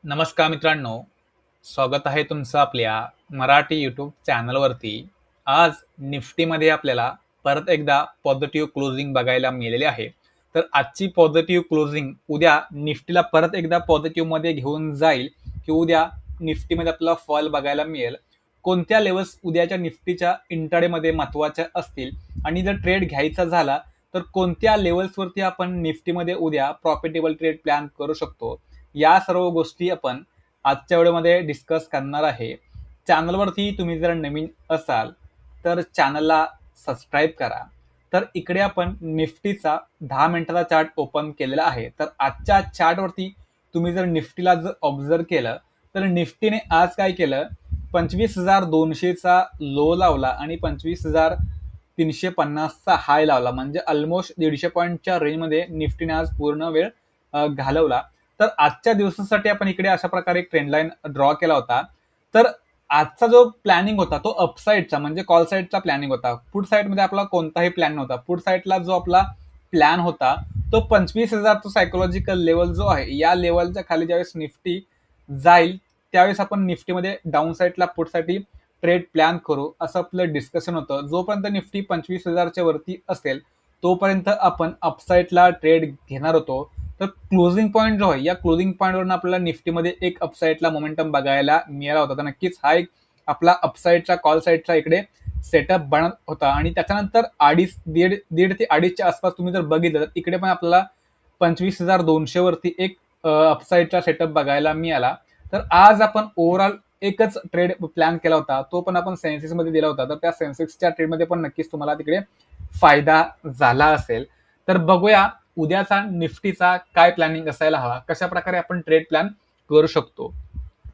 नमस्कार मित्रांनो, स्वागत आहे तुमचं आपल्या मराठी यूट्यूब चॅनलवरती. आज निफ्टीमध्ये आपल्याला परत एकदा पॉझिटिव्ह क्लोजिंग बघायला मिळालेली आहे. तर आजची पॉझिटिव्ह क्लोजिंग उद्या निफ्टीला परत एकदा पॉझिटिव्हमध्ये घेऊन जाईल की उद्या निफ्टीमध्ये आपल्याला फॉल बघायला मिळेल. कोणत्या लेवल्स उद्याच्या निफ्टीच्या इंट्राडेमध्ये महत्त्वाच्या असतील आणि जर ट्रेड घ्यायचा झाला तर कोणत्या लेवल्सवरती आपण निफ्टीमध्ये उद्या प्रॉफिटेबल ट्रेड प्लॅन करू शकतो, या सर्व गोष्टी आपण आजच्या व्हिडिओमध्ये डिस्कस करणार आहे. चॅनलवरती तुम्ही जर नवीन असाल तर चॅनलला सबस्क्राईब करा. तर इकडे आपण निफ्टीचा 10 मिनिटाचा चार्ट ओपन केलेला आहे. तर आजच्या चार्टवरती तुम्ही जर निफ्टीला जर ऑब्झर्व केलं तर निफ्टीने आज काय केलं, 25,200चा लो लावला आणि 25,350चा हाय लावला. म्हणजे ऑलमोस्ट 150 पॉईंटच्या रेंजमध्ये निफ्टीने आज पूर्ण वेळ घालवला. तर आजच्या दिवसासाठी आपण इकडे अशा प्रकारे एक ट्रेंड लाईन ड्रॉ केला होता. तर आजचा जो प्लॅनिंग होता तो अपसाईडचा म्हणजे कॉल साईडचा प्लॅनिंग होता. पुट साईडमध्ये आपला कोणताही प्लॅन नव्हता. पुट साईडला जो आपला प्लॅन होता तो 25,000 तो सायकोलॉजिकल लेवल जो आहे, या लेवलच्या खाली ज्यावेळेस निफ्टी जाईल त्यावेळेस आपण निफ्टीमध्ये डाऊन साईडला पुटसाठी ट्रेड प्लॅन करू असं आपलं डिस्कशन होतं. जोपर्यंत निफ्टी 25,000च्या वरती असेल तोपर्यंत आपण अपसाईडला ट्रेड घेणार होतो. तर क्लोजिंग पॉईंट जो आहे, या क्लोजिंग पॉईंटवरून आपल्याला निफ्टीमध्ये एक अपसाईडला मोमेंटम बघायला मिळाला होता. तर नक्कीच हा एक आपला अपसाईडचा कॉल साईडचा इकडे सेटअप बनत होता. आणि त्याच्यानंतर दीड ते अडीचच्या आसपास तुम्ही जर बघितलं तर इकडे पण आपल्याला 25,200 वरती एक अपसाईडचा सेटअप बघायला मिळाला. तर आज आपण ओव्हरऑल एकच ट्रेड प्लॅन केला होता, तो पण आपण सेन्सेक्स मध्ये दिला होता. तर त्या सेन्सेक्सच्या ट्रेडमध्ये पण नक्कीच तुम्हाला तिकडे फायदा झाला असेल. तर बघूया उद्याचा निफ्टीचा काय प्लॅनिंग असायला हवा, कशा प्रकारे आपण ट्रेड प्लॅन करू शकतो.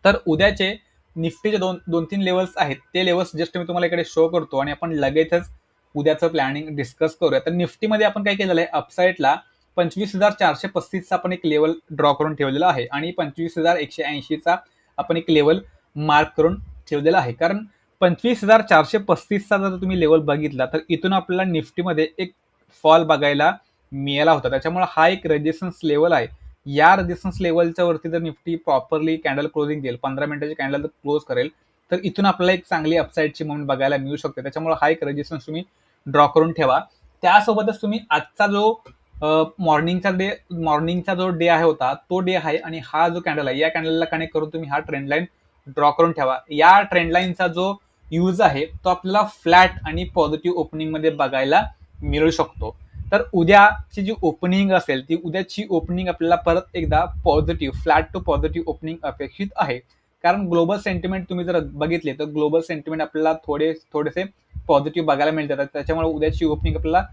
तर उद्याचे निफ्टीचे दोन तीन लेवल्स आहेत, ते लेवल्स जस्ट मी तुम्हाला इकडे शो करतो आणि आपण लगेचच उद्याचं प्लॅनिंग डिस्कस करूया. तर निफ्टीमध्ये आपण काय केलेलं आहे, अपसाईडला 25,435चा आपण एक लेवल ड्रॉ करून ठेवलेला आहे आणि 25,180चा आपण एक लेवल मार्क करून ठेवलेला आहे. कारण 25,435चा जर तुम्ही लेवल बघितला तर इथून आपल्याला निफ्टीमध्ये एक फॉल बघायला मिळाला होता. त्याच्यामुळे हा एक रेजिस्टन्स लेवल आहे. या रेजिस्टन्स लेवलच्या वरती जर निफ्टी प्रॉपरली कॅन्डल क्लोजिंग देईल, 15 मिनिटाची कॅन्डल जर क्लोज करेल तर इथून आपल्याला एक चांगली अपसाईडची मूव्हमेंट बघायला मिळू शकते. त्याच्यामुळे हा एक रेजिस्टन्स तुम्ही ड्रॉ करून ठेवा. त्यासोबतच तुम्ही आजचा जो मॉर्निंगचा जो डे आहे होता तो डे आहे आणि हा जो कॅन्डल आहे या कॅन्डलला कनेक्ट करून तुम्ही हा ट्रेंड लाईन ड्रॉ करून ठेवा. या ट्रेंड लाईनचा जो यूज आहे तो आपल्याला फ्लॅट आणि पॉझिटिव्ह ओपनिंग मध्ये बघायला मिळू शकतो. तर उद्याची जी ओपनिंग असेल ती उद्याची ओपनिंग आपल्याला परत एकदा positive flat to positive opening अपेक्षित आहे. कारण ग्लोबल सेंटिमेंट तुम्ही जर बघितले तर ग्लोबल सेंटिमेंट आपल्याला थोडेसे पॉझिटिव्ह बघायला मिळतात. त्याच्यामुळे उद्याची ओपनिंग आपल्याला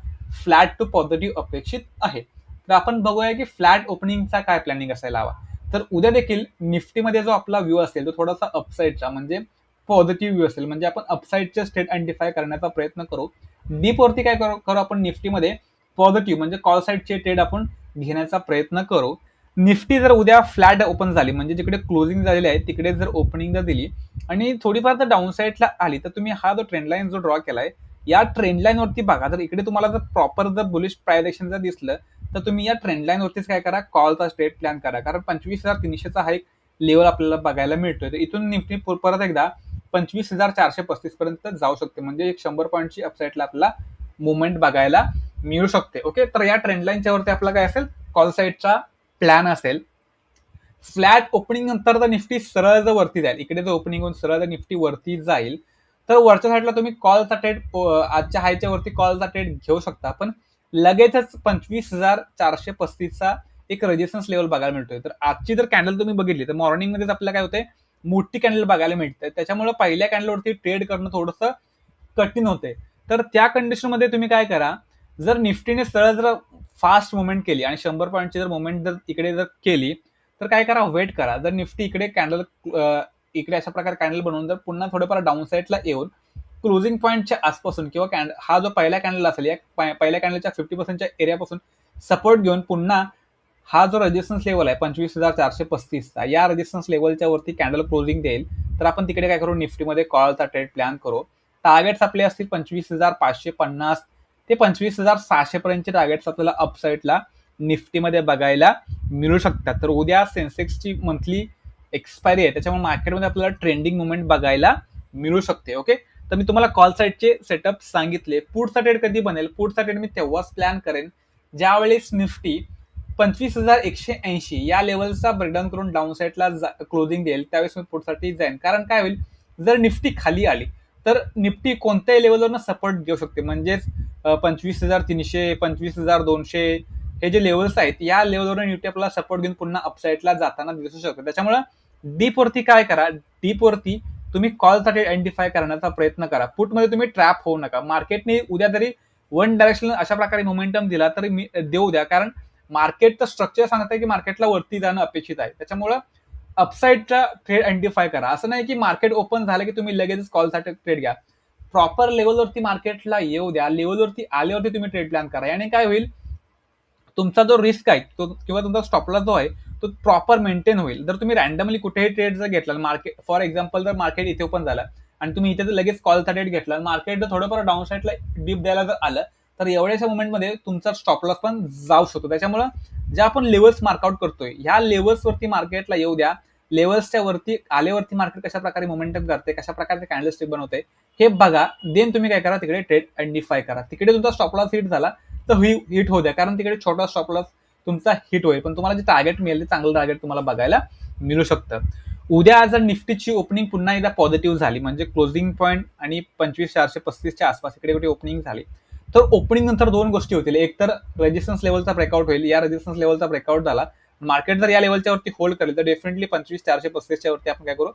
फ्लॅट टू पॉझिटिव्ह अपेक्षित आहे. तर आपण बघूया की फ्लॅट ओपनिंगचा काय प्लॅनिंग असायला हवा. तर उद्या देखील निफ्टीमध्ये जो आपला व्ह्यू असेल तो थोडासा अपसाईडचा म्हणजे पॉझिटिव्ह व्ह्यू असेल. म्हणजे आपण अपसाईडचे स्टेट आयडेंटिफाय करण्याचा प्रयत्न करू. डीप वरती काय करू आपण निफ्टीमध्ये पॉझिटिव्ह म्हणजे कॉल साईडचे ट्रेड आपण घेण्याचा प्रयत्न करू. निफ्टी जर उद्या फ्लॅट ओपन झाली म्हणजे जिकडे क्लोजिंग झालेली आहे तिकडे जर ओपनिंग जर दिली आणि थोडीफार जर डाऊन साईडला आली तर तुम्ही हा जो ट्रेंड लाईन जो ड्रॉ केलाय या ट्रेंड लाईन वरती बघा. जर इकडे तुम्हाला जर प्रॉपर जर बुलिश प्रायझेक्शन जर दिसलं तर तुम्ही या ट्रेंड लाईन वरतीच काय करा, कॉलचा स्ट्रेट प्लॅन करा. कारण 25,300चा हा एक लेवल आपल्याला बघायला मिळतोय. तर इथून निफ्टी परत एकदा 25,435 पर्यंत जाऊ शकते. म्हणजे एक 100 पॉईंटची अपसाईडला आपल्याला मुवमेंट बघायला मिळू शकते. ओके, तर या ट्रेंड लाईनच्या वरती आपला काय असेल, कॉल साईडचा प्लॅन असेल. फ्लॅट ओपनिंग नंतर जर निफ्टी सरळ जर वरती जाईल, इकडे जर ओपनिंग होऊन सरळ जर निफ्टी वरती जाईल तर वरच्या साईडला तुम्ही कॉलचा ट्रेड आजच्या हायच्या वरती कॉलचा ट्रेड घेऊ शकता. पण लगेचच 25,435चा एक रेजिस्टन्स लेवल बघायला मिळतोय. तर आजची जर कॅन्डल तुम्ही बघितली तर मॉर्निंग मध्येच आपल्याला काय होते, मोठी कॅन्डल बघायला मिळते. त्याच्यामुळे पहिल्या कॅन्डलवरती ट्रेड करणं थोडंसं कठीण होते. तर त्या कंडिशनमध्ये तुम्ही काय करा, जर निफ्टीने सरळ जर फास्ट मुवमेंट केली आणि 100 पॉईंटची जर मुवमेंट जर इकडे जर केली तर काय करा, वेट करा. जर निफ्टी इकडे कॅन्डल इकडे अशा प्रकारे कॅन्डल बनवून जर पुन्हा थोडंफार डाऊन साईडला येऊन क्लोजिंग पॉईंटच्या आसपासून किंवा हा जो पहिला कॅन्डल असेल या पहिल्या कॅन्डलच्या 50%च्या एरियापासून सपोर्ट घेऊन पुन्हा हा जो रेजिस्टन्स लेवल आहे 25,435चा या रेजिस्टन्स लेवलच्या वरती कॅन्डल क्लोजिंग देईल तर आपण तिकडे काय करू, निफ्टीमध्ये कॉलचा ट्रेड प्लॅन करू. टार्गेट्स आपले असतील 25,550 ते 25,600 पर्यंतचे टार्गेट्स आपल्याला अपसाईडला निफ्टीमध्ये बघायला मिळू शकतात. तर उद्या सेन्सेक्सची मंथली एक्सपायरी आहे, त्याच्यामुळे मार्केटमध्ये आपल्याला ट्रेंडिंग मुवमेंट बघायला मिळू शकते. ओके, तर मी तुम्हाला कॉल साईडचे सेटअप सांगितले. पुढचा ट्रेड कधी बनेल, पुढचा ट्रेड मी तेव्हाच प्लॅन करेन ज्यावेळेस निफ्टी 25,180 या लेवलचा ब्रेकडाऊन करून डाऊन साईडला क्लोजिंग देईल, त्यावेळेस मी पुढसाठी जाईन. कारण काय होईल, जर निफ्टी खाली आली तर निफ्टी कोणत्याही लेवलवरनं सपोर्ट घेऊ शकते. म्हणजेच 25,300, 25,200 हे जे लेवल्स आहेत, या लेवलवर निफ्टी आपल्याला सपोर्ट घेऊन पुन्हा अपसाईडला जाताना दिसू शकतो. त्याच्यामुळे डीप वरती काय करा, डीप वरती तुम्ही कॉलसाठी आयडेंटिफाय करण्याचा प्रयत्न करा. पुटमध्ये तुम्ही ट्रॅप होऊ नका. मार्केटने उद्या तरी वन डायरेक्शन अशा प्रकारे मोमेंटम दिला तरी मी देऊ द्या, कारण मार्केटचं स्ट्रक्चर सांगत आहे की मार्केटला वरती जाणं अपेक्षित आहे. त्याच्यामुळे अपसाईडचा ट्रेड आयडेंटिफाय करा. असं नाही की मार्केट ओपन झालं की तुम्ही लगेच कॉलसाठी ट्रेड घ्या. प्रॉपर लेवलवरती मार्केटला येऊ द्या, लेवलवरती आल्यावरती तुम्ही ट्रेड प्लॅन करा. याने काय होईल, तुमचा जो रिस्क आहे तो किंवा तुमचा स्टॉपलॉस जो आहे तो प्रॉपर मेंटेन होईल. जर तुम्ही रॅन्डमली कुठेही ट्रेड जर घेतला, मार्केट फॉर एक्झाम्पल जर मार्केट इथे ओपन झालं आणि तुम्ही इथे लगेच कॉलचा ट्रेड घेतला, मार्केट जर थोडंफार डाऊन साईडला डीप द्यायला जर आलं तर एवढ्याच्या मुवमेंटमध्ये तुमचा स्टॉपलॉस पण जाऊ शकतो. त्याच्यामुळे ज्या आपण लेवल्स मार्कआउट करतोय ह्या लेवल्सवरती मार्केटला येऊ द्या. लेवल्सच्या वरती आल्यावरती मार्केट कशा प्रकारे मोमेंटम करते, कशा प्रकारे कॅन्डलस्टिक बनवते हे बघा. देन तुम्ही काय करा, तिकडे ट्रेड आयडेंटिफाय करा. तिकडे तुमचा स्टॉपलॉस हिट झाला तर हिट होऊ द्या, कारण तिकडे छोटा स्टॉपलॉस तुमचा हिट होईल, पण तुम्हाला जे टार्गेट मिळेल ते चांगलं टार्गेट तुम्हाला बघायला मिळू शकतं. उद्या जर निफ्टीची ओपनिंग पुन्हा एकदा पॉझिटिव्ह झाली, म्हणजे क्लोजिंग पॉईंट आणि 25,435च्या आसपास इकडे कुठे ओपनिंग झाली, तर ओपनिंग नंतर दोन गोष्टी होतील. एक तर रेजिस्टन्स लेवलचा ब्रेकआउट होईल. या रेजिस्टन्स लेवलचा ब्रेकआउट झाला, मार्केट जर या लेवलच्या वरती होल्ड करेल तर डेफिनेटली 25,435च्या वरती आपण काय करू,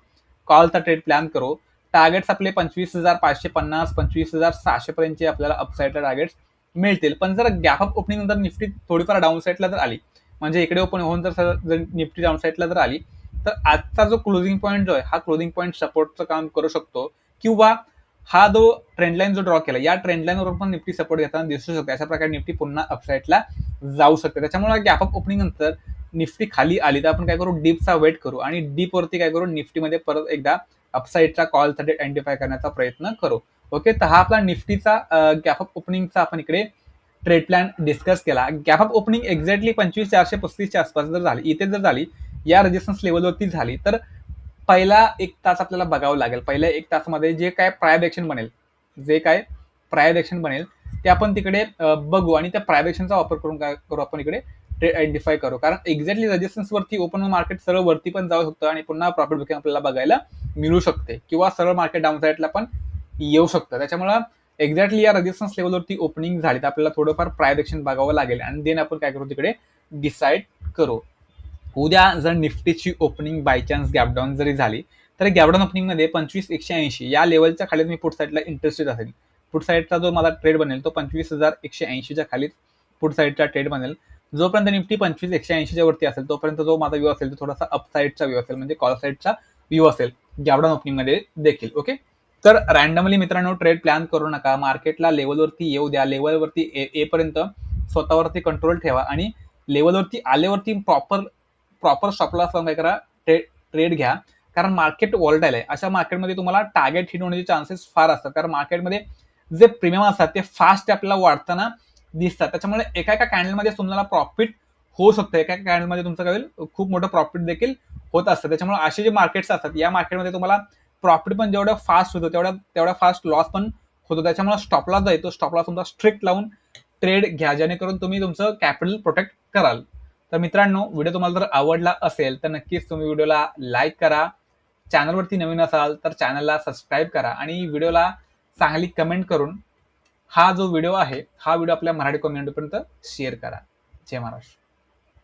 कॉलचा ट्रेड प्लॅन करू. टार्गेट्स आपले 25,550, 25,600 पर्यंतचे आपल्याला अपसाईडला टार्गेट्स मिळतील. पण जर गॅप अप ओपनिंग नंतर निफ्टी थोडीफार डाऊन साईडला जर आली, म्हणजे इकडे ओपन होऊन जर निफ्टी डाऊन साईडला जर आली, तर आजचा जो क्लोजिंग पॉईंट जो आहे हा क्लोजिंग पॉईंट सपोर्टचं काम करू शकतो. किंवा हा जो ट्रेंडलाईन जो ड्रॉ केला, या ट्रेंडलाईनवर पण निफ्टी सपोर्ट घेताना दिसू शकतो. अशा प्रकारे निफ्टी पुन्हा अपसाईडला जाऊ शकते. त्याच्यामुळे गॅप अप ओपनिंग नंतर निफ्टी खाली आली तर आपण काय करू, डीपचा वेट करू आणि डीप वरती काय करू, निफ्टीमध्ये परत एकदा अपसाईडचा कॉलसाठी आयडेंटिफाय करण्याचा प्रयत्न करू. ओके, तर हा आपला निफ्टीचा गॅप अप ओपनिंगचा आपण इकडे ट्रेड प्लॅन डिस्कस केला. गॅप अप ओपनिंग एक्झॅक्टली 25,435च्या आसपास जर झाली, इथे जर झाली, या रेजिस्टन्स लेवलवरती झाली, तर पहिला एक तास आपल्याला बघावं लागेल. पहिल्या एक तासामध्ये जे काय प्रायर ऍक्शन बनेल ते आपण तिकडे बघू आणि त्या प्रायर ऍक्शनचा वापर करून काय करू, आपण इकडे ट्रेड आयडेंटिफाय करू. कारण एक्झॅक्टली रेजिस्टन्स वरती ओपन मार्केट सरळ वरती पण जाऊ शकतं आणि पुन्हा प्रॉफिट बुकिंग आपल्याला बघायला मिळू शकते, किंवा सरळ मार्केट डाऊन साईडला पण येऊ शकतं. त्याच्यामुळे एक्झॅक्टली या रेजिस्टन्स लेवलवरती ओपनिंग झाली तर आपल्याला थोडंफार प्रायर ऍक्शन बघावं लागेल आणि देन आपण काय करू, तिकडे डिसाईड करू. उद्या जर निफ्टीची ओपनिंग बाय चान्स गॅपडाऊन जरी झाली तर गॅपडाऊन ओपनिंगमध्ये 25,180 या लेवलच्या खाली मी पुढ साईडला इंटरेस्टेड असेल. पुढ साईडचा जो माझा ट्रेड बनेल तो 25,180च्या खाली पुढ साईडचा ट्रेड बनेल. जोपर्यंत निफ्टी 25,180च्या वरती असेल तोपर्यंत जो माझा व्ह्यू असेल तो थोडासा अपसाईडचा व्ह्यू असेल, म्हणजे कॉल साईडचा व्ह्यू असेल गॅपडाऊन ओपनिंगमध्ये देखील. ओके, तर रॅन्डमली मित्रांनो ट्रेड प्लॅन करू नका. मार्केटला लेवलवरती येऊ द्या, लेवलवरती येपर्यंत स्वतःवरती कंट्रोल ठेवा आणि लेवलवरती आल्यावरती प्रॉपर स्टॉपलॉस लावून काय करा, ट्रेड घ्या. कारण मार्केट वॉलटाईल आहे. अशा मार्केटमध्ये तुम्हाला टार्गेट हिट होण्याचे चान्सेस फार असतात, कारण मार्केटमध्ये जे प्रीमियम असतात ते फास्ट आपल्याला वाढताना दिसतात. त्याच्यामुळे एका कॅन्डलमध्ये तुम्हाला प्रॉफिट होऊ शकतं, एका कॅन्डलमध्ये तुमचं काय होईल, खूप मोठं प्रॉफिट देखील होत असतं. त्याच्यामुळे असे जे मार्केट्स असतात या मार्केटमध्ये तुम्हाला प्रॉफिट पण जेवढं फास्ट होतं तेवढा फास्ट लॉस पण होतो. त्याच्यामुळे स्टॉपलॉस जो आहे तो स्टॉपलॉस तुमचा स्ट्रिक्ट लावून ट्रेड घ्या, जेणेकरून तुम्ही तुमचं कॅपिटल प्रोटेक्ट कराल. तर मित्रांनो, व्हिडिओ तुम्हाला जर आवडला असेल तर नक्कीच तुम्ही व्हिडिओला लाईक करा. चॅनलवरती नवीन असाल तर चॅनलला सबस्क्राईब करा आणि व्हिडिओला चांगली कमेंट करून हा जो व्हिडिओ आहे हा व्हिडिओ आपल्या मराठी कम्युनिटीपर्यंत शेअर करा. जय महाराष्ट्र.